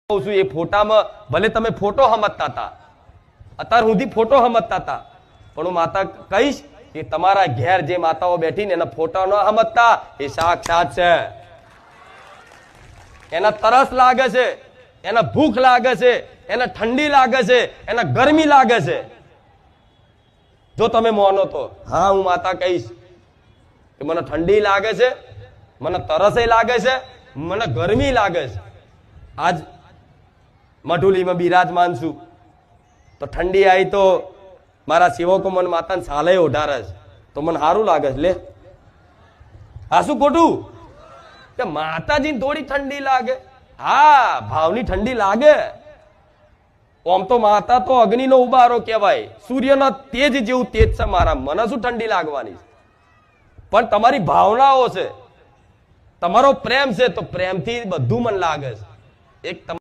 એ ફોટામાં ભલે તમે ફોટો સમજતા હતા, અત્યાર સુધી ફોટો સમજતા હતા, પણ હું માતા કહીશ કે તમારા ઘેર જે માતાઓ બેઠીને એના ફોટા ન સમજતા, એ સાક્ષાત છે. એના તરસ લાગે છે, એના ભૂખ લાગે છે, એને ઠંડી લાગે છે, એને ગરમી લાગે છે. જો તમે માનો તો હા, હું માતા કહીશ કે મને ઠંડી લાગે છે, મને તરસે લાગે છે, મને ગરમી લાગે છે. આજ મઢુલીમાં બિરાજમાન છું તો ઠંડી આવી તો મારા સેવકો મને માતાને સાલે ઓઢારે છે તો મને સારું લાગે છે. લે આ શું ખોટું કે માતાજીને થોડી ઠંડી લાગે? હા, ભાવની ઠંડી લાગે. આમ તો માતા તો અગ્નિનો ઉબારો કહેવાય, સૂર્યના તેજ જેવું તેજ છે મારા. મને શું ઠંડી લાગવાની? પણ તમારી ભાવનાઓ છે, તમારો પ્રેમ છે, તો પ્રેમથી બધું મને લાગે છે. એક